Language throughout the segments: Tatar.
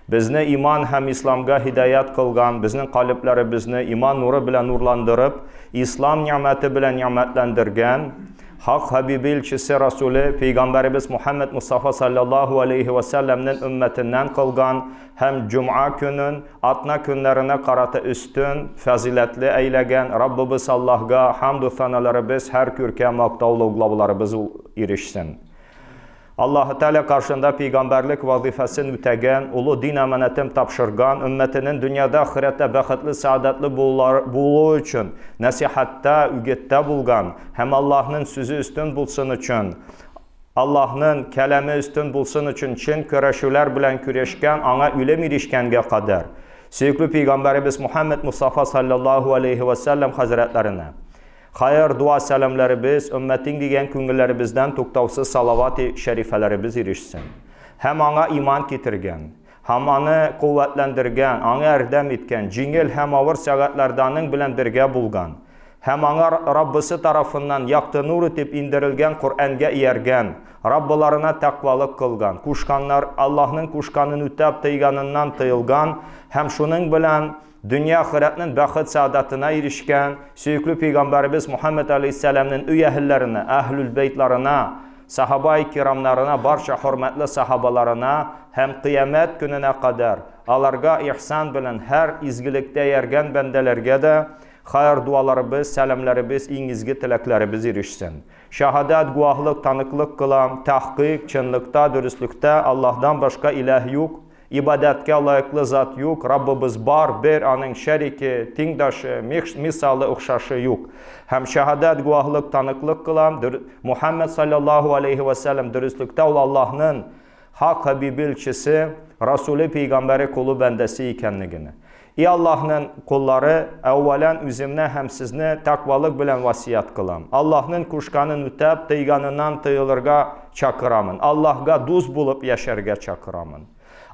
Безне иман һәм исламга һидаят кылган, безнең калыпларыбызны иман нуры белән нурландырып, ислам ниъмәте белән ниъмәтләндергән, Hak Habibi elçisi Resulü Peygamberimiz Muhammed Mustafa sallallahu aleyhi ve sellem'nin ümmetinden kılgan hem Cuma günün atna günlerine karata üstün faziletli eylegen Rabbimiz Allah'a hamdü sanalarımız her kürke maktavlı uğlavlarımız erişsin. Allah-u Teala karşında peygamberlik vazifesini ütegen, ulu din emanetim tapşırgan, ümmetinin dünyada ahirette bəxtli, saadetli buluğu için, nasihatta, ügette bulgan, hem Allah'ın sözü üstün bulsun için, Allah'ın kelami üstün bulsun için, çin köreşüler bilen küreşken, ana ölüm erişkenge kadar, süykü Peygamberimiz Muhammed Mustafa sallallahu aleyhi ve sellem hazretlerine, hayır, dua selamlarımız, ümmetin diyen küngüllerimizden tuktavsız salavat-ı şerifelerimiz erişsin. Hem ana iman getirgen, hem anı kuvvetlendirgen, anı erdem etken, cingil hem ağır sagatlardanın bilen birge bulgan, hem ana Rabbisi tarafından yaktı nur etip indirilgen Kur'an'a iyergen, Rabbalarına takvalık kılgan, kuşkanlar Allah'ın kuşkanını ütep tıyganından tıyılgan, hem şunun bilen dünya ahiretinin bəxet saadetine erişken, süykü Peygamberimiz Muhammed Aleyhisselam'ın üy ehillerine, ehlül beytlarına, sahaba-i kiramlarına, barça hürmetli sahabalarına, hem kıyamet gününe kadar, alarga ihsan bilen her izgilikte yergen bendelerge de, hayır dualarımız, selamlarımız, ingizgi tileklerimiz erişsin. Şehadet, guahlık, tanıklık kılam, tahkik, çınlıkta, dürüstlükte Allah'dan başka ilah yok. İbadetke layıklı zat yok, Rabbimiz bar, bir anın şeriki, tingdaşı, misalı ıxşaşı yok. Hem şehadet, guahlık, tanıklık kılam, Muhammed sallallahu aleyhi ve sellem dürüstlükte ol Allah'ın hak Habibi elçisi, Resulü Peygamberi kulu bendesi ikenligini. Ey Allah'ın kulları, evvelen üzümne hem sizne takvalık bilen vasiyat kılam. Allah'ın kuşkanın ütep, tıyganından tıyılırga çakıramın. Allah'a duz bulup yaşarga çakıramın.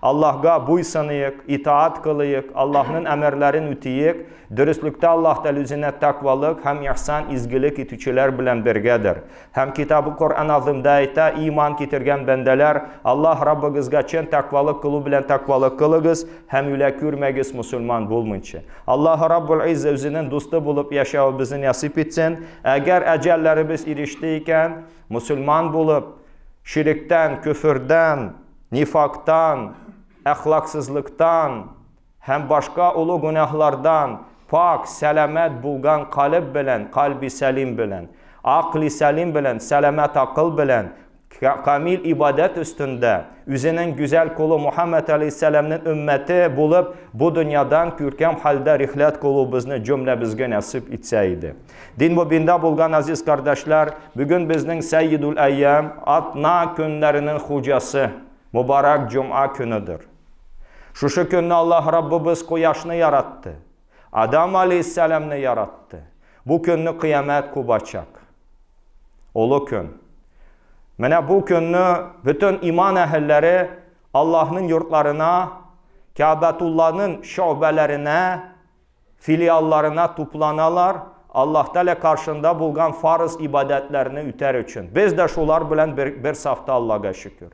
Allah'a buysanıyık, itaat kılıyık, Allah'ın emirlerin ütüyük, dürüstlükte Allah'ta üzerine takvalık, hem ihsan, izgilik itüçüler bilen birgedir. Hem kitabı Kur'an azimda ayta iman getirgen bendeler, Allah Rabbimizga çen takvalık kılı bilen takvalık kılığız, hem üle kürmegiz Müslüman bulmunçı. Allah Rabbul İzze özünün dostu bulup yaşağı bizi nasip etsin. Eğer ecellerimiz eriştiyken, Müslüman bulup, şirikten, küfürden, nifaktan, əxlaqsızlıqdan, hem başka ulu günahlardan pak, selamet bulgan kalb bilen, kalbi selim bilen, akli selim bilen, selamet akıl bilen, kamil ibadet üstünde, üzerinin güzel kulu Muhammed Aleyhisselam'ın ümmeti bulup, bu dünyadan kürkem halde rihlet kulu bizni cümle bizge nasip etseydi. Din mübinde bulgan aziz kardeşler, bugün bizning Seyyidul Eyyam, atna günlerinin hocası, mübarek Cuma günüdür. Şu günde Allah Rabbimiz koyaşını yarattı. Adam Aleyhisselam'ını yarattı. Bu günü kıyamet kubacak. Olu gün. Mene bu günü bütün iman ehilleri Allah'ın yurtlarına, Kâbetullah'ın şubelerine, filiallarına toplanalar. Allah Teala karşında bulgan farz ibadetlerini üter için. Biz de şular bilen bir safta Allah'a şükür.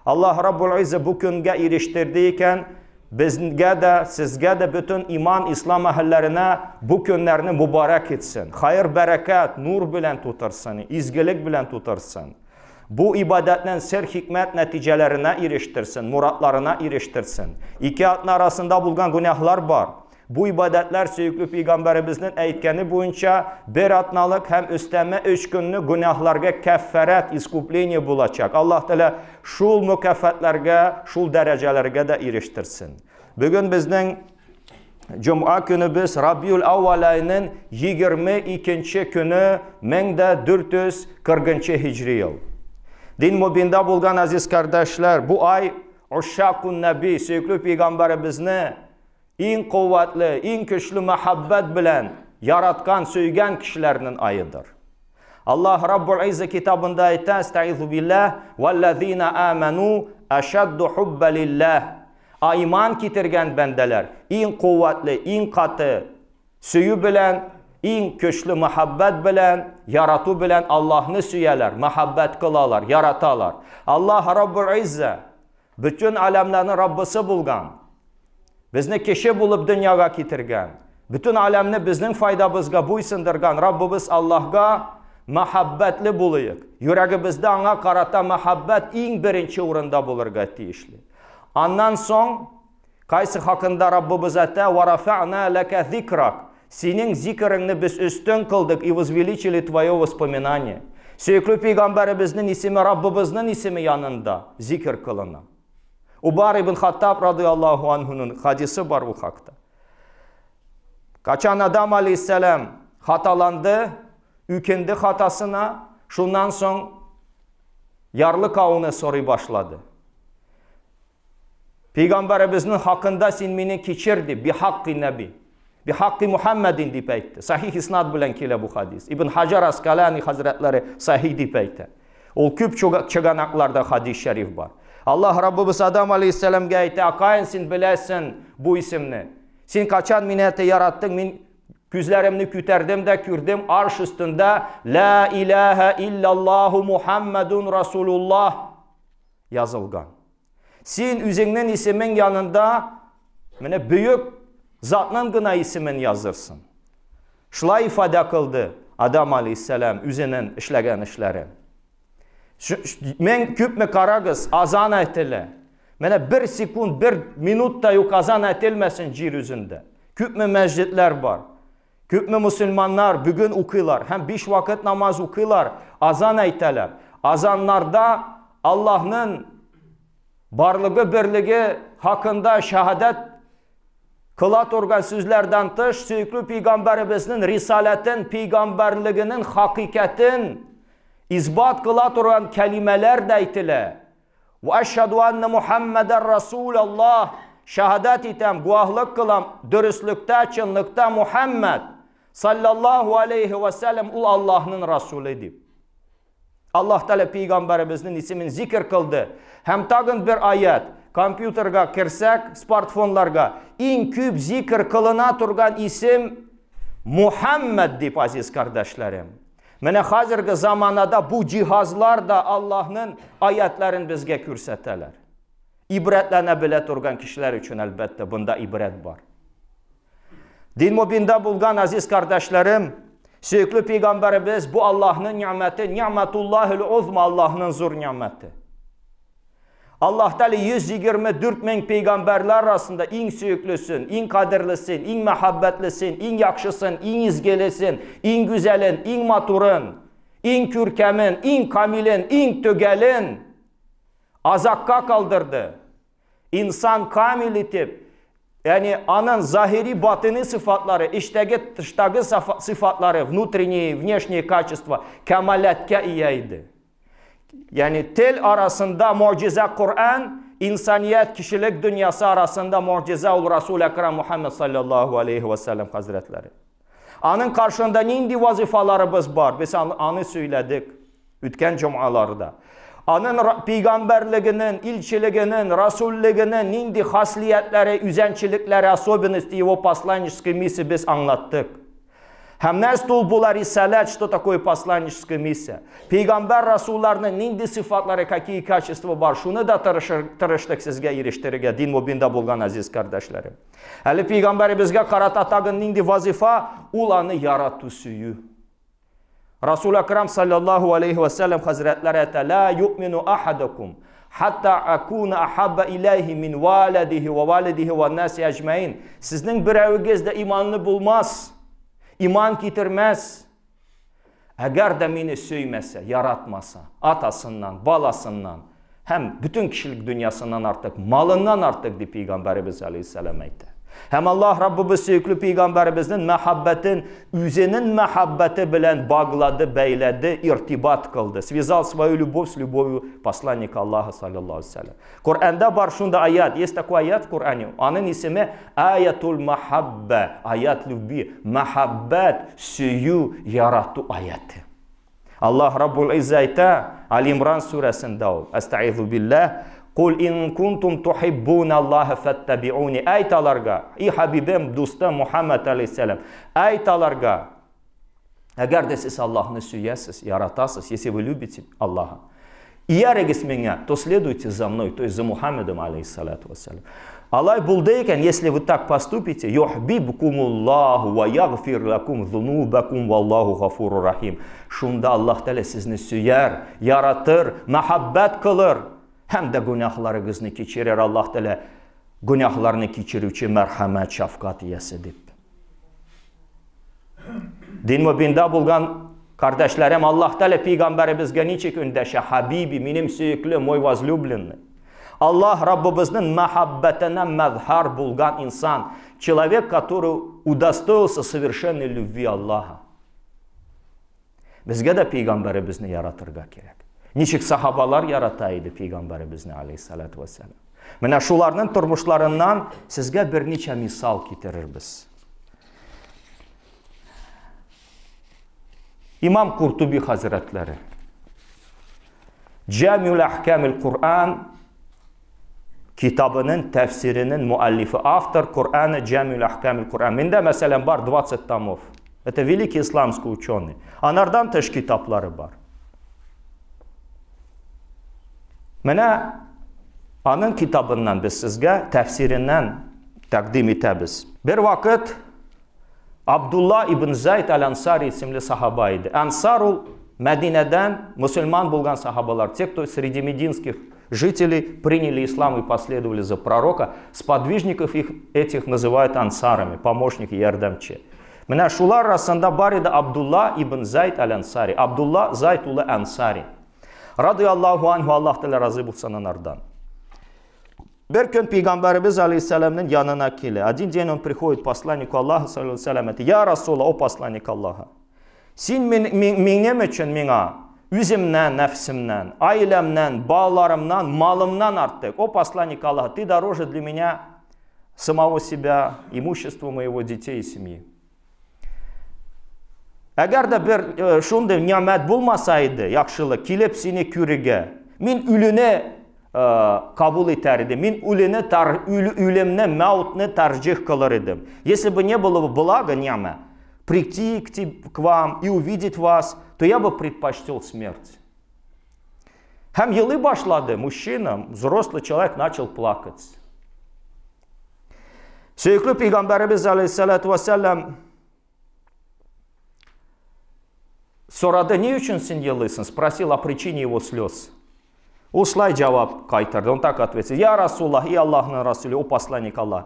Allah Rabbul İzze bu günge eriştirdiyken bizge de, sizge de bütün iman, İslam ehillerine bu günlerini mübarek etsin. Hayır, bereket, nur bilen tutarsın, izgilik bilen tutarsın. Bu ibadetten ser hikmet neticelerine eriştirsin, muratlarına eriştirsin. İki atın arasında bulgan günahlar var. Bu ibadetler süykü Peygamberimizin eğitkeni boyunca bir atnalık hem üsteme 3 günlük günahlarga kefferet, iskupleniye bulacak. Allah Teala şul mükaffatlarga, şul derecelerge de eriştirsin. Bugün bizden Cuma günü biz Rabiul Avval ayının 22. günü 1440 Hicri yıl. Din mübinde bulgan aziz kardeşler, bu ay Uşşakun Nebi, süykü Peygamberimizini en kuvvetli, en güçlü muhabbet bilen yaratkan, söygen kişilerinin ayıdır. Allah Rabbul İzze kitabında ayta, estaizu billah, وَالَّذ۪ينَ آمَنُوا اَشَدُّ حُبَّ لِلّٰهِ İman getirgen bendeler, en kuvvetli, en katı, suyu bilen, en güçlü muhabbet bilen, yaratı bilen Allah'ını süyeler, muhabbet kılalar, yaratalar. Allah Rabbul İzze bütün alemlerin Rabbisi bulgan, bizni kişi bulup dünyaya getirgen, bütün alemni bizning faydamızga buysundurgan Rabbimiz Allah'a muhabbetli buluyuk. Yüreğimizde ona karata muhabbet eng birinchi o'rinda bulurga tiyishli. Ondan so'ng qaysi haqında Rabbimiz aytdi: "Va rafa'na laka zikrak." Sening zikringni biz üstün kıldık, i возвеличили твое воспоминание. Suyuklu Peygamberimizin ismi Rabbimizin ismi yanında zikir kılına. Umar ibn Hattab radıyallahu anh'unun hadisi var bu hakta. Kaçan adam aleyhisselam hatalandı, ükindi hatasına, şundan son yarlı kavunu soruyu başladı. Peygamberimizin hakkında sen beni keçirdi, bi hakkı nebi. Bi hakkı Muhammedin deyip aytdı. Sahih isnad bilen kele bu hadis. İbn Hajar Asqalani Hazretleri sahih deyip aytdı. O küp çıganaklarda hadis şerif var. Allah Rabbimiz Adam Aleyhisselam'a aytdı: "Akayın sen bilesin bu isimni. Sen kaçan mineti yarattın, men küzlerimni küterdim de kürdüm arş üstünde La ilahe illallahu Muhammedun Resulullah yazılgan. Sen üzerinin ismin yanında büyük zatның gına ismin yazırsın." Şulay ifade kıldı Adam Aleyhisselam üzerinin işlegen işleri. Men küp mi karagız azan etile. Mene bir sekund, bir minut da yok azan etilmesin yeryüzünde. Küp mi mescitler var. Küp mi Müslümanlar bugün okuylar. Hem 5 vakit namaz okuylar. Azan ettiler. Azanlarda Allah'ın barlığı birliği hakkında şehadet kılat organ sözlerden tış, Suyuklu Peygamberimizin risaletin, peygamberliğinin hakikatin isbat kılat organ kelimeler de etile. Ve eşhedü enne Muhammeden Resulallah, şehadet etem, guahlık kılam, dürüstlükte, çınlıkta Muhammed sallallahu aleyhi ve sellem ul Allah'ın Resulü deyip. Allah Teala Peygamberimizin ismini zikir kıldı. Hem tagın bir ayet, kompüterga kirsek, smartfonlarga en küp zikir kılına turgan isim Muhammed deyip aziz kardeşlerim. Mene hazırki zamanada bu cihazlar da Allah'ın ayetlerini bizge kürseteler. İbretlene turgan kişiler için elbette bunda ibret var. Din mubinde bulgan aziz kardeşlerim, Suyuklu Peygamberimiz bu Allah'ın nimeti, nimetullahil uzma, Allah'ın zor nimeti. Allah Teala 124 bin peygamberler arasında en suyuklüsün, en kadirlisin, en muhabbetlisin, en yakşısın, en izgelisin, en güzelin, en maturun, en kürkemin, en kamilin, en tögelin azakka kaldırdı. İnsan kamil etip, yani anın zahiri batini sıfatları, içteki dıştaki sıfatları, внутренние, внешние качества kemaletke iyiydi. Yani tel arasında mucize Kur'an, insaniyet kişilik dünyası arasında mucize ol Resul-i Ekrem Muhammed sallallahu aleyhi ve sellem hazretleri. Anın karşında nindi vazifalarımız var. Biz anı söyledik ütken cumalarda. Anın peygamberliğinin, ilçiliğinin, rasullığının nindi hasliyetleri, üzençilikleri, особенности его посланнической миссии biz anlattık. Hem nestul була рисалят, что такое посланническая миссия. Peygamber Rasullarının nindi sıfatları, какие качества var. Şunu da tırıştık sizge eriştirige, din mubinde bulgan aziz kardeşlerim. Hali Peygamberimizge karatatagın nindi vazifa, ulanı yaratı suyu. Resul-i Ekrem sallallahu aleyhi ve sellem hazretleri ete, la yu'minu ahadukum hatta akuna ahabba ilayhi min valedihi ve validihi ve nasi ecmain. Sizin birevigizde imanını bulmaz. İman getirmez. Eğer de beni söymese, yaratmasa, atasından, balasından, hem bütün kişilik dünyasından artık, malından artık diye Peygamberimiz Aleyhisselam aytdı. Hem Allah Rabbimiz Suyuklu Peygamberimizin muhabbetin, üzerinin muhabbeti bilen bağladı, beyledi, irtibat kıldı. Связал свою любовь с любовью посланника Аллаха sallallahu aleyhi ve sellem. Kur'an'da var şunda ayet. Есть такой ayet Kur'an'ı. Onun ismi Ayatul Mahabbe. Ayet lübbi. Muhabbet, suyu, yaratı ayeti. Allah Rabbul İzzete Ali İmran suresinde ol. Estaizu billah. Kul in kuntum tuhibbuna Allaha fattabi'uni. Aytalarga, ey Habibim, dostum Muhammed aleyhisselam. Aytalarga, eğer de siz Allah'ını süyesiz, yaratasız, если вы любите Allah'a. Иярегіз меня, то следуйте за мной, то есть за Мухаммедом, алейхиссалату вассалям. Аллах булдейкен, если вы так поступите, юхбибкумуллаху ва ягфир лакум зунубакум валлаху гафуру рахим. Шунда Аллах Тәала сізні сүйер, яратыр, махаббат кылыр. Hem de günahlarınızı keçirir Allah Teala. Günahlarını keçiruvchi merhamet, şafkat iyesidir. Din mübinde bulgan kardeşlerim, Allah Teala peygamberimizge niçik öndeşe? Habibi, benim süyüklü, moy возлюбленный. Allah Rabbimizin muhabbetine mezhar bulgan insan. Человек, который удостоился совершенной любви Allah'a. Bizge de peygamberimizni yaratırga gerek. Niçik sahabalar yarataydı peygamberimizni aleyhissalatu vesselam. Mine şularının turmuşlarından sizge bir neçe misal getirir biz. İmam Kurtubi Hazretleri Camiul Ahkamil Kur'an kitabının tefsirinin muallifi, автор Kur'an'ı Camiul Ahkamil Kur'an. Minde mesela var 20 tomов. Это великий исламский ученый. Onlardan teş kitapları var. Mene onun kitabından biz sizge tefsirinden takdim etəbiz. Bir vakit Abdullah ibn Zayd al-Ansari isimli sahabaydı. Ansarul Medine'den Müslüman bulgan sahabalar. Те, кто среди мединских жителей приняли ислам и последовали за пророка, сподвижников этих называют ансарами, помощники ярдамчи. Mene şular arasında var idi Abdullah ibn Zayd al-Ansari. Abdullah Zayd ulu Ansari. Radıyallahu anhu, Allah Teala razı bulsun onlardan. Bir gün Peygamberimiz Aleyhisselam'ın yanına geliyor. Один день он приходит к посланнику Аллаха, саллаллаху алейхи ва саллям, ya Resulallah, o посланник Allah'a. Sen benim için mina, üzümden, nefsimden, ailemden, bağlarımdan, malımdan artık. O посланник Allah'a, ты дороже для меня самого себя, имущества моего, детей и семьи. Eğer de bir şunda nimet bulmasaydı, yaxşılık, kilip seni kürüge, min ülüne kabul ederdim, min ülümne, mautne tercih kılırdım. Если бы не было бы блага nimet, прийти к вам и увидеть вас, то я бы предпочтел смерть. Hem yılı başladı, mужчина, взрослый человек начал плакать. Sürekli Peygamberimiz Aleyhissalatu vesselam soradı, ne için sen yılısın? Sпросил о причине его слез. Uslay cevap kaytardı. On tak atvetsin. Ya Resulullah, ey Allah'ın Resulü, o посланник Allah.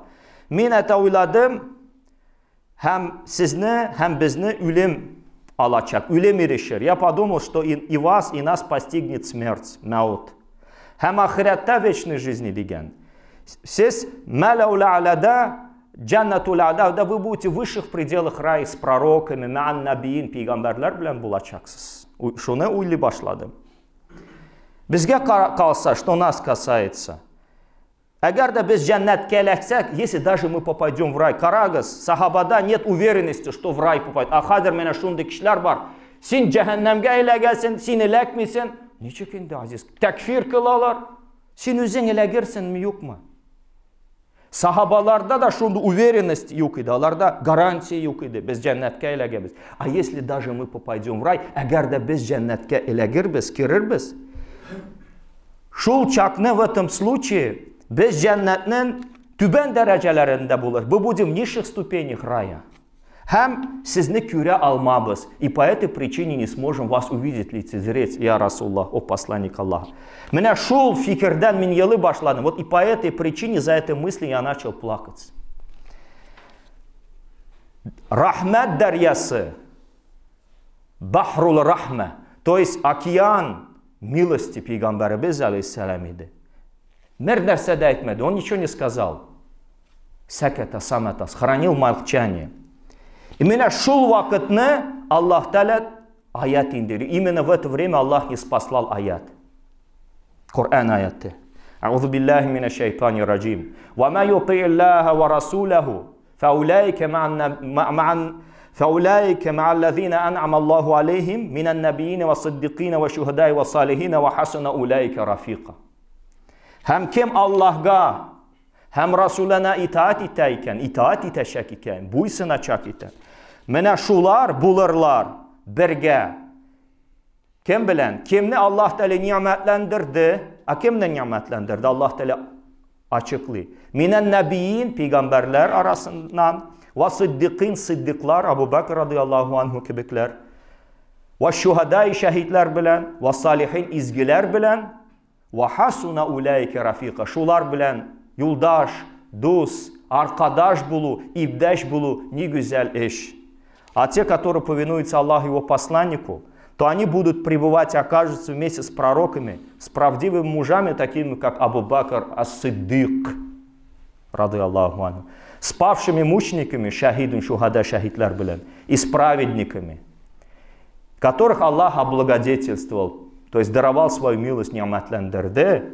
Men ete uyladım, hem sizni, hem bizni ölüm alacak, ölüm erişir. Я подумал, что и вас, и нас постигнет смерть, маут. Hem ahirette вечной жизни деген. Siz Мәләул А'лада, Cennetul A'la'da вы будете в высших пределах рая с пророками, мa'an набиин, peygamberler bilen bulacaksınız. Şunu uyli başladım. Bizge kalsa, что нас касается, eğer de biz cennetke eleksek, если даже мы попадем в рай, karagız, sahabada нет уверенности, что в рай попадет. А hazır mene şundaki kişiler var. Sen cehennemge ele gelsin, sen elekmisin. Niçin indi aziz? Tekfir kılalar. Sen özün ele girsin mi, yok mu? Sahabalarda da şunda уверенность yok idi. Onlarda garantiya yok idi. Biz cennetke ele geliriz. А если даже мы попадем в рай, eğer de biz cennetke ele giririz, şul çakne в этом случае biz cennetin tüben derecelerinde bulur. Bu будем в низших ступенях рая. Hem sizni küre almamız. И по этой причине не сможем вас увидеть, лицезреть, я Расуллах, о посланник Аллаха. Меня шул фикерден, мен елы башлаdım. Вот и по этой причине, за этой мыслью я начал плакать. Рахмет дарьясы, Бахрул Рахме, то есть океан милости Пейгамберimiz Aleyhisselam idi. Nerede de etmedi, он ничего не сказал. Сакета самата, сохранил молчание. Именно шул вакытны Аллах Та'ala аят индирdi. Именно в это время Аллах не спаслал аят. Kur'an ayeti. Euzu billahi mineşşeytanirracim. Raджим. Ve ma yuti'illaha ve rasulahu فَاُولَٰئِكَ مَعَ الَّذ۪ينَ أَنْعَمَ اللّٰهُ عَلَيْهِمْ مِنَ النَّبِيِّينَ وَالصِّدِّقِينَ وَالشُّهَدَاءِ وَالصَّالِحِينَ وَحَسُنَ اُولَٰئِكَ رَف۪يقًا. Hem kim Allah'a hem Resulüne itaat iteşek iken, buysuna çak iken. Mene şular bulurlar birge Kim bilen? Kimni Allah Teala nimetlendirdi? Kimle nimetlendirdi? Allah Teala açıklı. Minen nebiyyin, peygamberler arasından, ve sıddıkın, sıddıklar, Abu Bakr radıyallahu anhu kibikler, ve şuhadai, şehitler bilen, ve salihin, izgiler bilen, ve hasuna ulaike rafika, şular bilen, yoldaş, dost, arkadaş bulu, ibdaş bulu, не güzel eş. А те, которые повинуются Аллаху и Его посланнику, то они будут пребывать и окажутся вместе с пророками, с правдивыми мужами, такими как Абу Бакр ас-Сиддик, рады Аллаху анху, с павшими мучениками, шахидун, шухада, шахидлар билен, и с праведниками, которых Аллах облагодетельствовал, то есть даровал свою милость, ниаматландерде,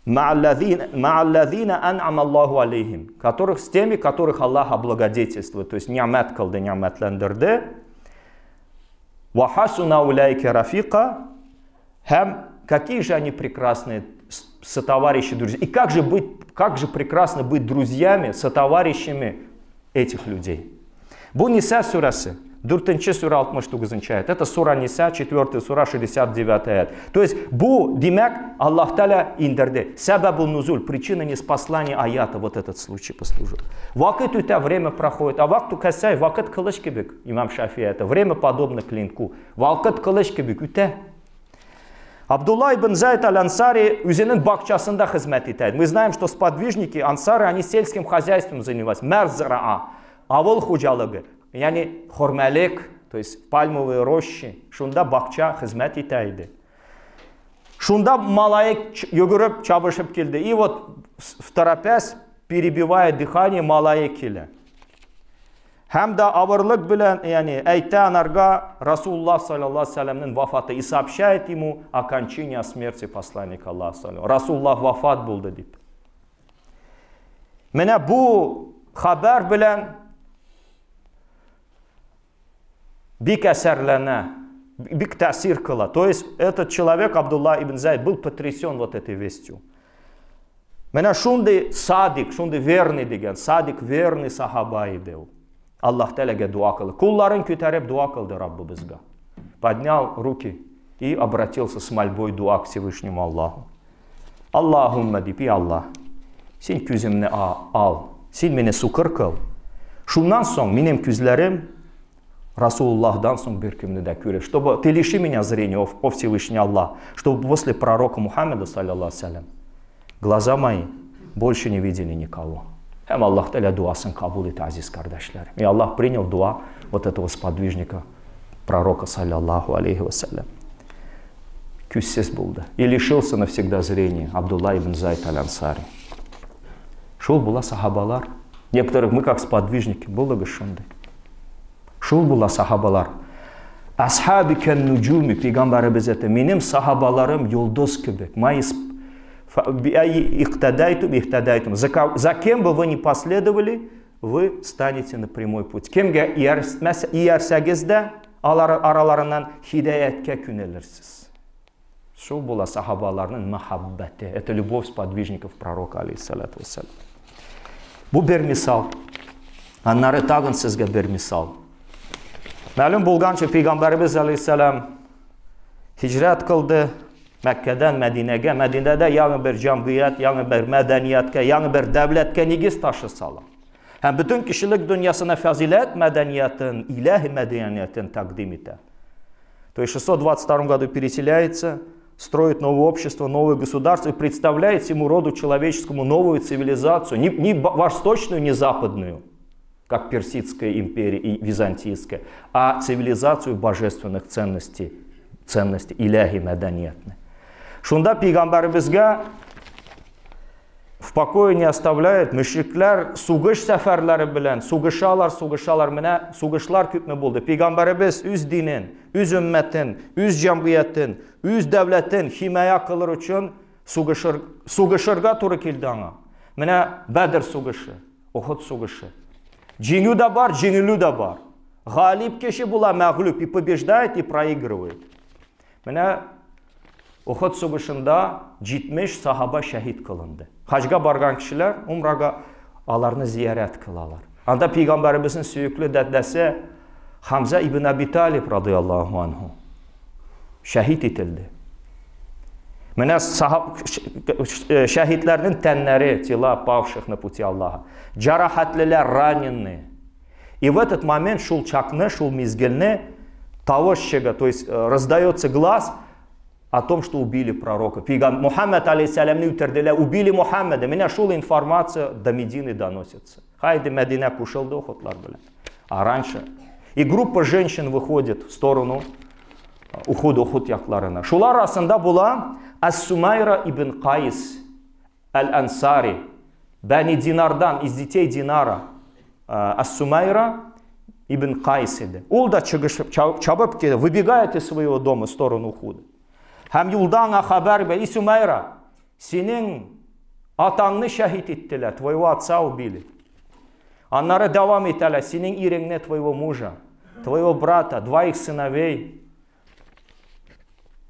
ма'алладзина ан'ама Аллаху алейхим, которых с теми, которых Аллах облагодетельствует, то есть ниамат кылды, ниаматландерде, ва хасуна уляйке рафика, какие же они прекрасные сотоварищи, друзья. И как же прекрасно быть друзьями, сотоварищами этих людей. Бу Ниса сурасы, 4 сура 69 аят. Это сура Ниса, 4 сура 69 аят. То есть бу демек Аллах Таля индерде. Сабабу нузуль, причина неспослания аята, вот этот случай послужил. Вакыт уйта, время проходит. А вакту касай, вакыт кылыч кебек, имам Шафи это. Время подобно клинку. Вакыт кылыч кебек уйта. Абдулла ибн Зайд аль-Ансари өзінің бақчасында хизмет етеді. Мы знаем, что сподвижники, ансары, они сельским хозяйством занимались. Мерзраа, авыл худжалыгы, яни хормалек, то есть пальмовые рощи. Шунда бақча хизмет етеді. Шунда малайек югурып чабышып келді. И вот в торопясь, перебивая дыхание, малайек келді. Hem de ağırlık bilen, yani ayta anarga Rasulullah sallallahu aleyhi ve sellem'nin vafatı и сообщает ему о кончине, о смерти посланника Аллаха sallallahu. Rasulullah vafat buldu deyip. Mene bu haber bilen bik eserlene, bik tesir kıla. То есть этот человек, Абдулла ибн Зайд, был потрясен вот этой вестью. Mene şunday sadik, şunday verni деген, sadik verni sahaba ideu. Аллах Таляга дуа кылды. Кулларын көтеріп дуа кылды Раббыбызга. Поднял руки и обратился с мольбой дуа к Всевышнему Аллаху. Аллахумма деп, и Аллах, сен күзімні ал, сен мені сукыр кыл. Шундан соң менің күзлерім Расулуллахдан соң бір кімді де көрі. Чтобы ты лиши меня зрения, о Всевышний Аллах, чтобы после пророка Мухаммеда, саллаллаху алейхи, глаза мои больше не видели никого. Hem Allah Teala duasını kabul etti aziz kardeşlerim. И Аллах принял дуа вот этого сподвижника, пророка, саллаллаху алейхи ва саллям. Күзсіз болды. И лишился навсегда зрения Абдулла ибн Зайд аль-Ансари. Шул была сахабалар. Некоторых мы как сподвижники было гашунды. Шул была сахабалар. Асхаби кен нуджуми, пейгамбарыбыз это. Меним сахабаларым йолдоз кебек. За кем бы вы ни последовали, вы станете на прямой путь. Кемге иярсагезде араларынан хидаятке күнелерсіз. Шул була сахабаларның махаббати. Это любовь сподвижников пророка, алейхиссалату вассалам. Бу бер мисал. Аннары тагын сізге бер мисал. Мәлім болғанша пейгамбарыбыз алейхиссалам хижрат кылды. Мәккәдән Мәдинәгә, Мәдинәдә яңы бер җәмгыять, яңы бер мәдәнияткә, яңы бер дәүләткә нигез ташы сала. Һәм бөтен кешелек дөньясына фазилат мәдәниятын, илаһи мәдәниятын тәкъдим итә. То есть в 622 году переселяется, строит новое общество, новое государство и представляет всему роду человеческому новую цивилизацию, не восточную, не западную, как Персидская империя и Византийская, а цивилизацию божественных ценностей, иляхи мәдәниятны. Шунда пейгамбарыбызга в покое не оставляет. Мüşriкләр сугыш сәфәрләре белән сугышалар, менә сугышлар күпме булды. Пейгамбарыбыз үз динен, үз өммәтен, үз җәмгыятен, үз дәүләтен химая кылыр өчен сугышырга туры килде аңа. Менә Бәдр сугышы, Ухуд сугышы. Җиңү дә бар, җиңелү дә бар. Галиб кеше була, мәгълүб, и побеждает, и проигрывает. Менә Ухуд сугышында 70 сахаба шәһид кылынды. Хаҗга барган кешеләр умрага аларны зиярат кылалар. Анда пейгамбарыбызның сөйүкле дәдәсе Хамза ибн Аби Талиб радıyallahu anhu. şəhid itildi. Mənə şəhidlərin tənləri, тела павших на пути Аллаха, жарахатлilər, раненые. И в этот момент шул чакны, шул мизгильны, тавощега, то есть раздается глаз о том, что убили пророка. Мухаммад, алейхиссалямны үтерділер, убили Мухаммада. Меня шул информация до Медины доносится. Хайди Медина кушалды охотлар білен. А раньше. И группа женщин выходит в сторону ухуд якларына. Шулар арасында була Ас-Сумайра ибн Кайс аль-Ансари, Бәни Динардан, из детей Динара. Ас-Сумайра ибн Кайс иди. Ул да чабып келді, выбегает из своего дома в сторону Ухуда. Һәм юлдан хабар бе, и Сумайра, сенің атаңны шәһид иттелер, твоего отца убили. Аннары давам итәләр, сенің иреңне твоего мужа, твоего брата, двоих сыновей.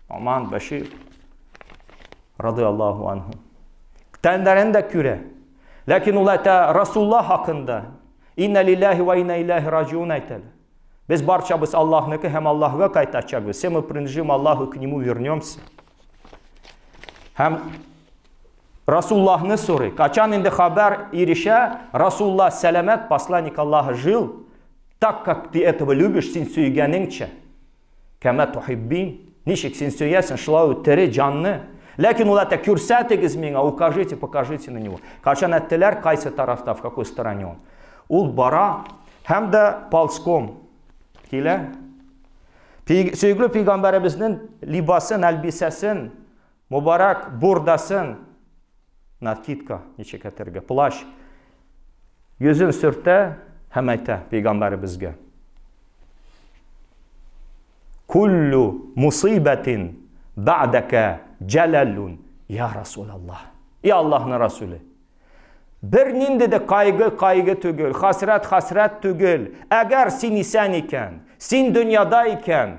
Аман Башир, рады Аллаху анху. Тәндәрен дә күрә. Ләкин ул әйтә Расулла хакында, инна лиллахи ва инна илайхи раджиун әйтәләр. Biz barçabız Allah'nınkı hem Allah'a kaytacağız. Все мы принадлежим Аллаху, к Нему вернемся. Hem Расуллахны сорый. Качан инде хабар ириша, Расуллах сәламәт, посланник Аллаха жил, так как ты этого любишь, син сөйгәнеңчә. Кәмә тухиббин. Ничек син сөйәсен, шулай үттере жанны. Ләкин ул әйтә, күрсәтегез миңа, укажите, покажите на него. Качан әттеләр, кайсы тарафта, в какой стороне он. Ул бара, hem de ползком. Килә. Сөйгілі Пейғамбарыбыздың либасын, әлбисәсін, мұбарак бурдасын, накидка, нечек әтірге, плащ, yüzün sürtə, həm әйтә Peyğəmbərimizə. Kullu musibətin ba'dəkə cələlun, ya Rasulallah. Ey Allah'ın Rasulü. Bir nindi de kaygı tügül, hasret tügül. Eğer sin isen iken, sin dünyada iken,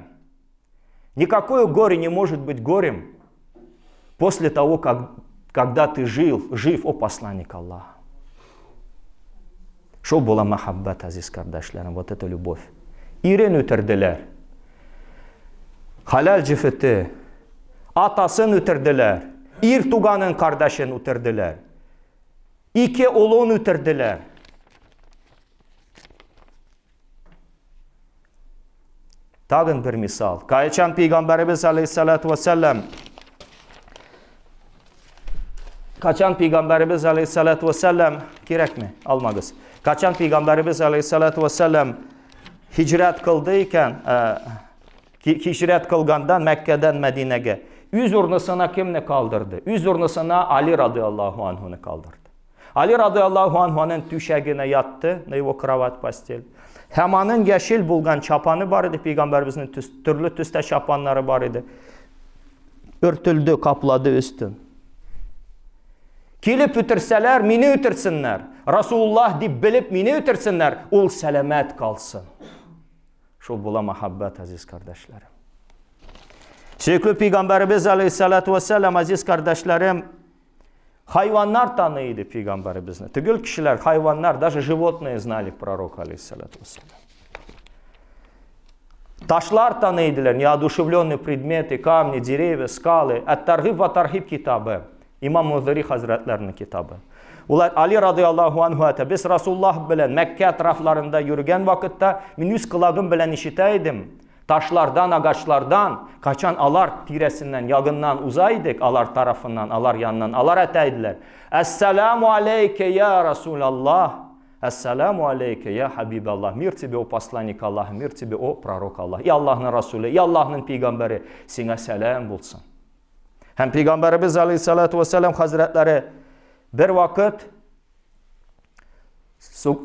никакое горе не может быть горем после того, когда ты жив, о посланник Аллаха. Что была махаббат, азиз kardeşlerim, вот эта любовь. İren ötürdüler. Halal cifeti, atasını ötürdüler. İr tuğanın kardeşini ötürdüler. İki oğlunu ötürdüler. Tağın bir misal. Kaçan Peygamberimiz aleyhissalatu vesselam gerek mi? Almagız. Kaçan Peygamberimiz aleyhissalatu vesselam hicret kıldıyken hicret kılgandan Mekke'den Medine'ye yüz urnasına kimni kaldırdı? Yüz urnasına Ali radıyallahu anh'ını kaldırdı. Ali radıyallahu anh'ın tüşəginə yatdı, na его kravat postel. Həmanın yeşil bulgan çapanı var idi, Peygamberimizin türlü tüste çapanları var idi. Örtüldü, kapladı üstün. Kilip ütirsələr, mini ütirsinlər. Rasulullah deyib bilip mini ütirsinlər, ol sələmət kalsın. Şu bula muhabbet aziz kardeşlerim. Sürekli Peygamberimiz aleyhissalatu vesselam aziz kardeşlerim, hayvanlar tanıydı Peygamberimizin. Tügül kişiler, hayvanlar, даже животные знали пророка алейхиссалату вассалам. Taşlar tanıydılar, неодушевленные предметы, камни, деревья, скалы. Ат-Таргиб ва Тархиб kitabı, İmam Muziri Hazretlerinin kitabı. Ular Ali radıyallahu anhu ete, biz Rasulullah bilen Mekke etraflarında yürüyen vakitte, min yüz kılagım bilen işiteydim. Taşlardan, ağaçlardan, kaçan alar tiresinden, yağından uzaydık, alar tarafından, alar yanından, alar eteydiler. Esselamu aleyke ya Resulallah, Esselamu aleyke ya Habiballah, mir тебе o посланник Allah, mir тебе o prorok Allah. Ey Allah'ın Resulü, ey Allah'ın Peygamberi, sana selam bulsun. Hem Peygamberimiz aleyhissalatu vesselam hazretleri bir vakit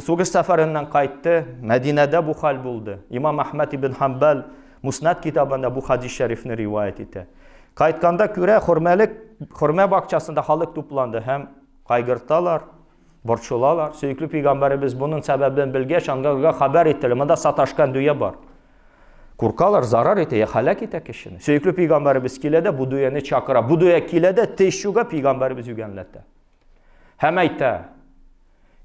soğuş seferinden kayıttı, Medine'de bu hal buldu. İmam Ahmed ibn Hanbal Musnad kitabında bu hadis-i şerifini rivayet etti. Kayıtkanda göre hurme bakçasında halk toplandı. Hem kaygırtalar, borçlular. Sürekli Peygamberimiz bunun sebebini bilgeç, anga haber ettiler. Manda sataşkan dünya var. Kurkalar zarar ete, ya halak ete kişini. Sürekli Peygamberimiz kilede bu düğeni çakıra. Bu düğe kilede teşhuga Peygamberimiz yügenlette. Hem ete.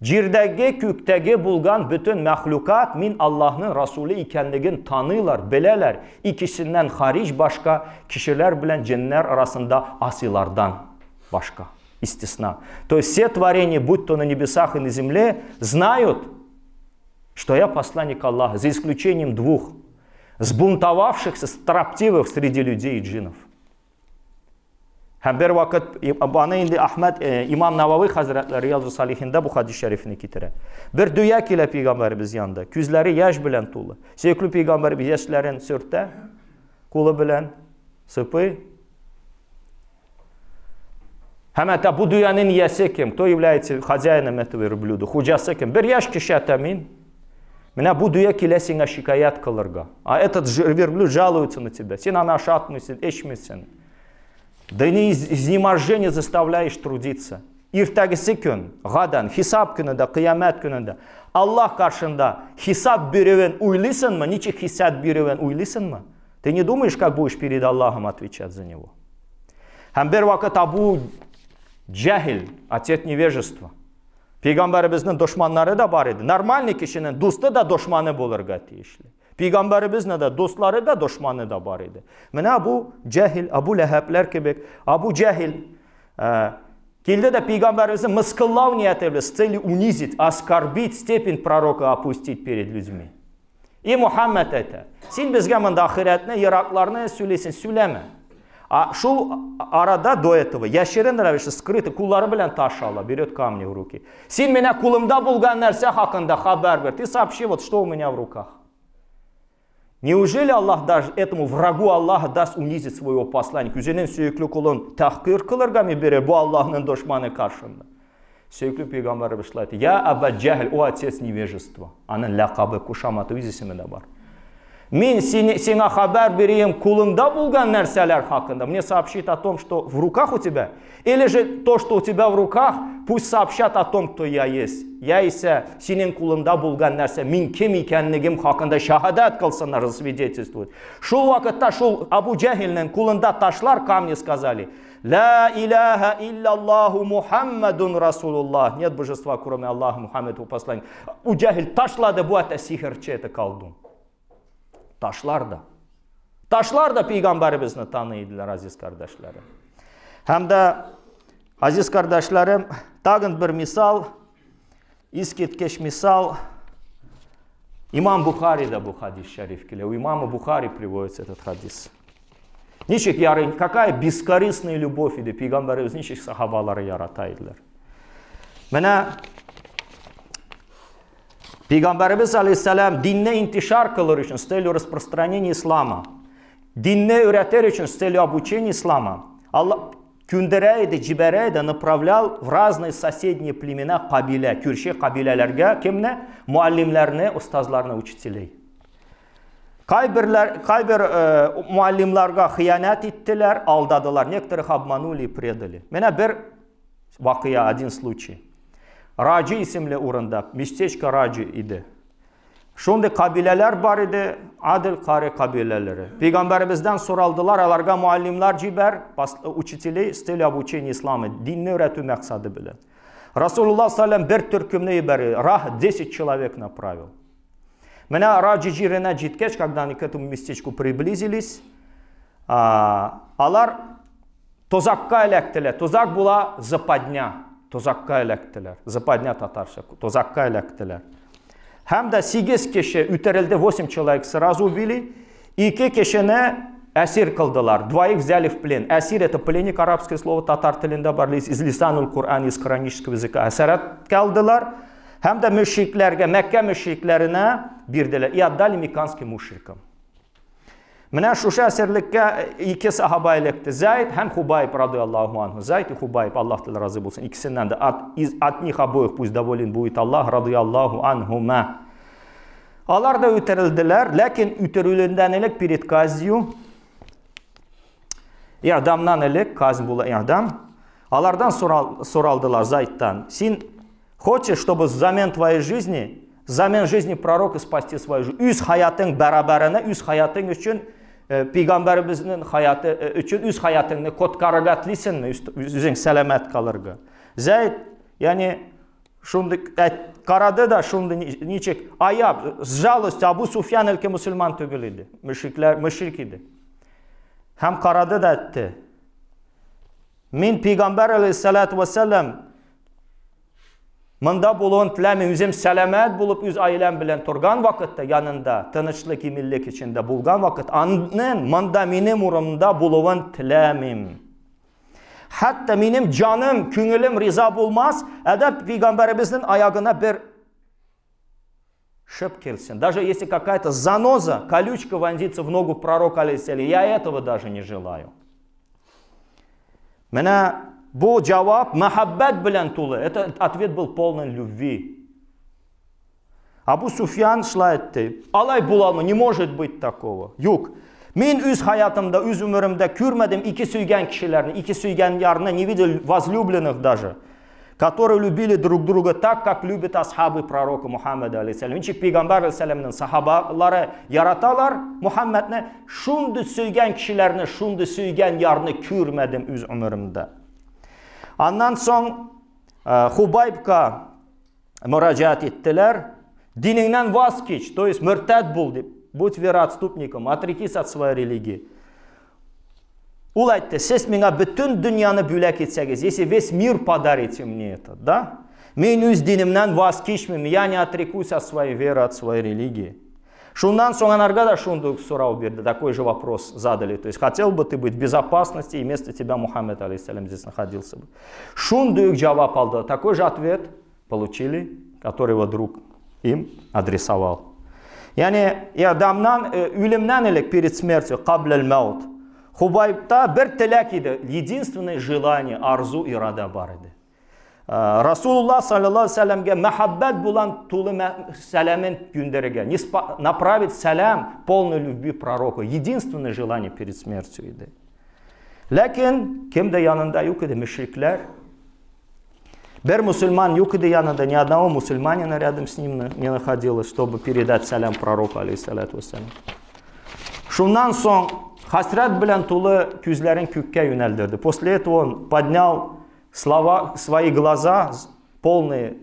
Jirdagi, köktagi bo'lgan bütün mahlukat min Allah'ın Rasulü ikenligini tanıylar, bileler. İkisinden hariç başka kişiler bilen cinler arasında asilardan başka. Istisna. То есть все творения, будь то на небесах и на земле, знают, что я посланник Аллаха, за исключением двух сбунтовавшихся, строптивых среди людей и джинов. Hem bir vakit bana indi Ahmet İmam Navavi Hazretleri Riyaz-ı Salihinde bu hadis-i şerifini getire. Bir düyak ile Peygamberimiz yanında. Küzleri yaş bilen tulu. Sevgili Peygamberimiz yaşların sörtte, kulu bilen sıpı. Hemen bu dünyanın yesi kim? Кто является хозяином этого блюда? Худjасы kim? Bir yaş kişi atamin. Меня bu dünya ile sana şikayet kılırga. А этот верблюд жалуется на тебя. Sen ana aşatmışsın, eşmişsin. Dini iznimajeni zastavляешь trudиться. İrtagisi gün, gadan, hesap gününde, kıyamet gününde Allah karşında hesap беревен уйлысın mı? Niçin hesap беревен уйлысın mı? Ты не думаешь, как будешь перед Аллахом отвечать за него? Hem bir vakit Abu Cehil, отец невежества. Peygamberimizin düşmanları da var idi. Normal kişinin dostu da düşmanı bulurga tiyişli. Peygamberimizin de dostları da düşmanı da var idi. Mena bu Cehil, Abu Lehebler gibi, Abu Cehil geldi de Peygamberimizin mıskıllav niyetiyle, с целью унизить, оскорбить, степень пророка опустить перед людьми. И Muhammed ete, sen bizge mında ahiretine, yaraklarına söylesin, söyleme. Şu arada до этого, yaşırın ravişte, скрыто, kulları bilen taşala, берет камни в руки. Sen mene kulumda bulgan nerse hakkında haber ver. Ты сообщи, вот что у меня в руках. Неужели Аллах даже этому врагу Аллаха даст унизить своего посланника? Üzerinin sürekli kulun tahkir kılırga mı verir bu Allah'ın düşmanı karşında? Sürekli Peygamber başladı. Ya Abu Cehil, o отец невежества. Onun lakabı, kuşamatı, vizisimi de var. Мен sana haber vereyim kulunda bulgan nerseler hakkında. Мне сообщит о том, что в руках у тебя. Или же то, что у тебя в руках, пусть сообщат о том, кто я есть. Я ise senin kulunda bulgan nerse, min kim ikenligim hakkında şehadet kılsınlar, свидетельствуют. Şu vakitte şu Abu Cehil'in kulunda taşlar камни сказали. La ilaha illallahu Muhammedun Rasulullah. Нет божества, кроме Аллаха, Muhammed o посланник. Abu Cehil taşladı bu ete sihirçi ete kaldın. Taşlar da Peygamberimizini tanıydılar aziz kardeşlerim. Hem de aziz kardeşlerim, tağın bir misal, isketkeş misal, İmam Bukhari'de bu hadis-i şerif geliyor. İmam Bukhari приводится этот hadis. Niçin yarın, какая бескорыстная любовь idi Peygamberimiz niçin sahabaları yarataydılar. Mene Peygamberimiz Aleyhisselam dinne intişar kılır için, с целью распространения İslam'a, dinne öğretir için, с целью обучения İslam'a, Allah göndereydi, cibereydi, направлял в разные соседние племена, kabile, kürşi kabilelerge, kimne? Muallimlerine, ustazlarına, учителей. Kayber muallimlarga hıyanet ettiler, aldadılar. Некоторых обманули и предали. Mene bir vakıya, один случай. Raci isimli uğrunda, Местечко Raci idi. Şunda kabileler var idi, Adil Kari kabileleri. Peygamberimizden soraldılar, alarga muallimler ciber, учителей, с целью обучения İslam'ı, dinini öğretü maksadı bile. Resulullah sallam bir türkümünü iberi, rah 10 человек направил. Меня Раджи Джирена Джиткеч, когда они к этому местечку приблизились, алар тозакка электилер. Тозак была западня. Tozakka elektiler. Западня татарша. Tozakka elektiler. Hem de 8 kişi üterildi, 8 человек сразу убили. 2 kişini esir kıldılar. Двоих взяли в плен. Esir это пленник, арабское слово, татар tilinde var. Из лисанул Kur'ан, из коранического языка. Esaret kaldılar. Hem de müşriklerge, Mekke müşriklerine birdiler. İaddali Mikanski müşrikim. Mene şu esirlikte 2 sahaba elekti. Zayd hem Hubayb radıyallahu anhu. Zayd и Hubayb, Allah tala razı bulsun. İkisinden de от них обоих пусть доволен будет Allah radıyallahu anhuma. Onlar da üterildiler. Lakin üterilenden elek перед казнью. İ'damdan elek, казнь была i'dam. Onlardan soraldılar Zayd'dan. Sen хочешь, чтобы взамен твоей жизни, взамен жизни пророка спасти свою жизнь? Üz hayatın beraberine, üz hayatın için Peygamberimizin hayatı için üz hayatını kotkarıgatlisin mi? Üzün selamet kalırga. Zayd, yani Шунды карады да шунды ничек аяп, с жалостью Абу Суфьян әлки мусульман түгел иде. Мөшрик иде. Һәм карады да әйтте. Мин Пәйгамбәр алейһиссалату вассалам монда булуын теләмим, үзем сәламәт булып үз аиләм белән торган вакытта янында, тынычлык, иминлек içində булган вакыт, аның монда минем урынымда булуын теләмим. Hatta benim canım, küngülüm riza bulmaz, edep Peygamberimizin ayağına bir шип келсин. Даже если какая-то заноза, колючка вонзится в ногу пророка, алейхиссалям, я этого даже не желаю. Меня bu cevap muhabbet bilen tulu. Это ответ был полный любви. Абу Суфьян шла etti. Alay bulalma, не может быть такого. Yok. Men üz hayatımda, üz ömrümde görmedim iki söygen kişilerini, iki söygen yarına, не видел возлюбленных даже, которые любили друг друга так, как любят асхабы пророка Мухаммада, алейхиссалям. Ничек Peygamber aleyhissalamның sahabaları yaratалар Muhammed'ne, şundu söygen kişilerini, şundu söygen yarını görmedim üz ömrümde. Ondan son Hubayb'ka müracaat ettiler. Dininden vazgeç, то есть mürted bul deyip. Будь вероотступником, отрекись от своей религии. Ул айтты, сіз меңа бүтін дүнияны бүләк етсәгіз, если весь мир подарите мне это, да? Мен үз динімнен ваз кешмеймін, я не отрекусь от своей веры, от своей религии. Шундан соң анарға да шунды сұрау берді, такой же вопрос задали. То есть, хотел бы ты быть в безопасности, и вместо тебя Мухаммед, алейхиссалям, здесь находился бы. Шунды жауап алды, такой же ответ получили, который его друг им адресовал. Yani adamdan, ölümden elek перед смертью, qablel maut. Hubayb'da bir tilek idi. Единственное желание, arzu, irada var idi. Rasulullah sallallahu aleyhi ve sellem'ge muhabbet bulan tulu selamın gönderge. Направить selam, полную любви пророку. Единственное желание перед смертью idi. Lakin kim de yanında yok idi? Müşrikler. Bir Müslüman yok idi yanında, ни одного мусульманина рядом с ним не находилось, чтобы передать салям пророку, алейхиссалату вассалам. Шундан соң хасрат белән тулы күзләрен күккә юнәлдерде. После этого он поднял свои глаза, полные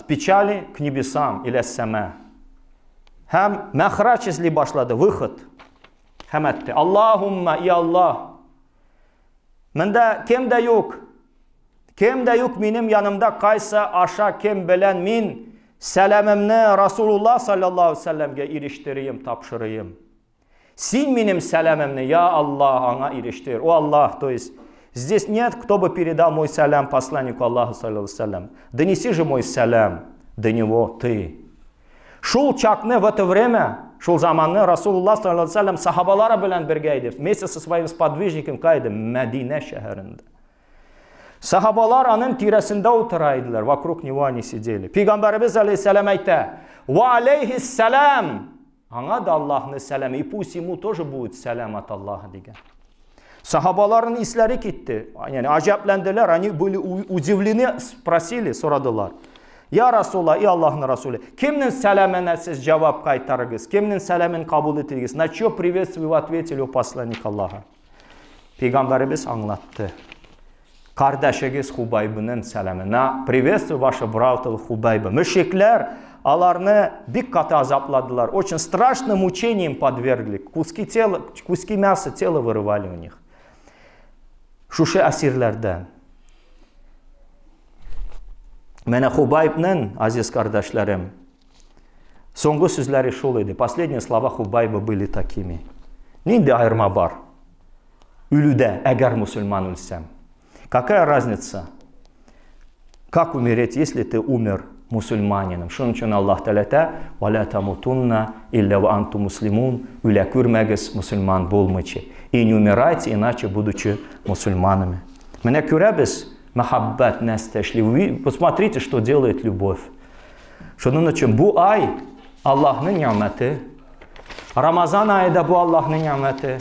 печали, к небесам, или сама. Һәм мәхрач эзли башлады, выход. Һәм әйтте: Аллахумма, и Аллах, монда кем дә юк. Kim de yok benim yanımda kaysa aşağı kim bilen min selamımını Resulullah sallallahu aleyhi ve sellem'e eriştireyim, tapşırayım. Sen benim selamımını ya Allah ana eriştir. O Allah, то есть здесь нет, кто бы передал мой салям посланнику Аллаха саллаллаху алейхи ва саллям. Донеси же мой салям до него ты. Шул чакны в это время, шул заманны Resulullah sallallahu aleyhi ve sellem sahabalara bilen birgeydi. Вместе со своим сподвижником кaydı Медине şehrinde. Sahabalar onun tiresinde oturaydılar. Vokруг него они сидели. Peygamberimiz aleyhisselam aytdı. Ve aleyhisselam. Ana da Allah'ın selamı. И пусть ему тоже будет selam от Allah'a degan. Sahabaların isleri gitti. Yani acaplendiler. Они были удивлены, спросили, soradılar. Ya Resulullah, ey Allah'ın Resulü. Kimnin selamına siz cevap kaytarırız? Kimnin selamını kabul ettiririz? На чье приветствие вы ответили у посланника Allah'a? Peygamberimiz anlattı. Kardeşiniz Hubayb'ın selamına, приветствую вашего брата Хубайба. Müşrikler alarını bir katı azapladılar. Очень страшным мучением подвергли. Куски мяса тела вырывали у них. Şuşu əsirlərdən. Mənə Hubayb'ın, aziz kardeşlerim, songu sözləri şul idi. Последние слова Хубайба были такими. Nindi ayırma var? Ölüdə, əgər musulman ölsəm. Какая разница, как умереть, если ты умер мусульманином? Шунun üçün Allah Teala وَلَا تَمُتُنَّ إِلَّا وَأَنْتُمْ مُسْلِمُونَ Öyle görməgiz musulman bulmayıcı. И не умирайте, иначе будучи мусульманами. Mənə görə biz махаббат nəstəşli. Вы посмотрите, что делает любовь. Şunun üçün bu ay Allah'ın niməti. Ramazan ayı da bu Allah'ın niməti.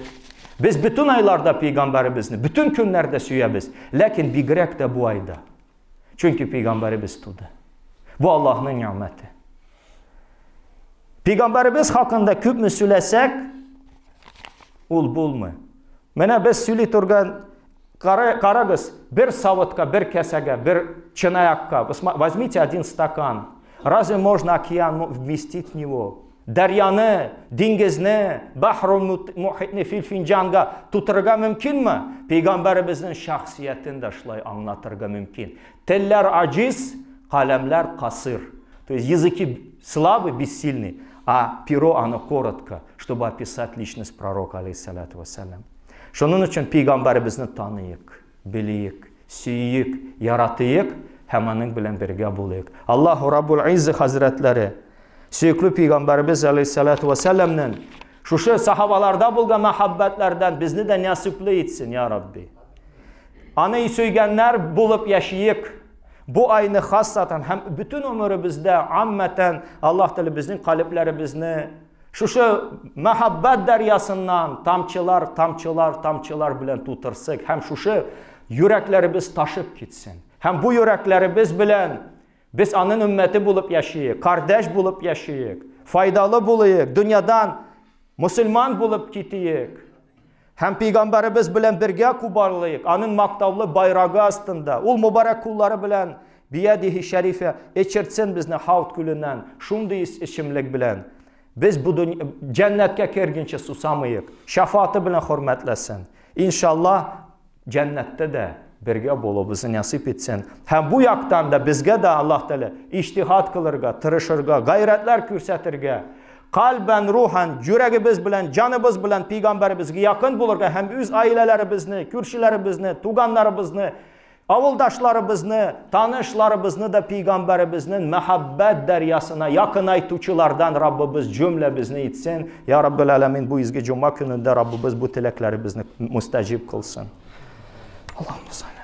Biz bütün aylarda Peygamberimizni, bütün günlerde süyəbiz. Lakin bigrek de bu ayda. Çünkü Peygamberimiz tutu. Bu Allah'ın niməti. Peygamberimiz hakkında küp mü söyləsək, ol bulmu. Mənə biz söyləyib turgan Qaragız, bir savatga, bir kəsəgə, bir çınayaqqa, возьмите один стакан. Разве можно океан вместить в него? Daryanı, dengizni, bahrul muhitni fil fincanga tuturga mümkünmü? Peygamberimizin şahsiyetini de şlay anlatırga mümkün. Teller aciz, kalemler kasır. То есть языки слабы, бессильны, а перо оно коротко, чтобы описать личность пророка, алейхиссалату вассалям. Şunun için Peygamberimizni tanıyık, biliyik, süyüyük, yaratıyık, hemenin bilen birge buluyuk. Allahu Rabbul İzzi Hazretleri, süyüklü Peygamberimiz aleyhissalatu vesselam'nın şu sahabalarda bulgan muhabbetlerden bizni de nasipli etsin ya Rabbi. Anayı söygenler bulup yaşayık. Bu aynı hassaten hem bütün ömrümüzde ammeten Allah Teala bizim kalplerimizni şu muhabbet deryasından tamçılar bilen tutursak hem şu yüreklerimiz taşıp gitsin. Hem bu yüreklerimiz bilen biz anın ümmeti bulup yaşayık, kardeş bulup yaşayık, faydalı bulayık, dünyadan Müslüman bulup gitiyik. Hem Peygamberimiz bilen birge kubarlayık, anın maktavlı bayrağı astında, ul mübarek kulları bilen biyadihi şerife içirtsin bizni havt külünden, şundu işimlik bilen. Biz bu cennetke kerginçe susamayık, şefaatı bilen hürmetlesin. İnşallah cennette de birge bolu bizi nasip etsin. Hem bu yaktan da bizge de Allah Teala iştihat kılırga, tırışırga, gayretler kürsetirge, kalben, ruhan, yüreğimiz bilen, canımız bilen Peygamberimizge yakın bulurga, hem öz ailelerimizni, kürşilerimizni, tuganlarimizni, avuldaşlarımızı, tanışlarımızı da Peygamberimizin muhabbet deryasına yakın aytuçulardan Rabbimiz cümlemizni etsin. Ya Rabbel Alemin bu izgi cuma gününde Rabbimiz bu tileklerimizni müstecib kılsın. Allah'ım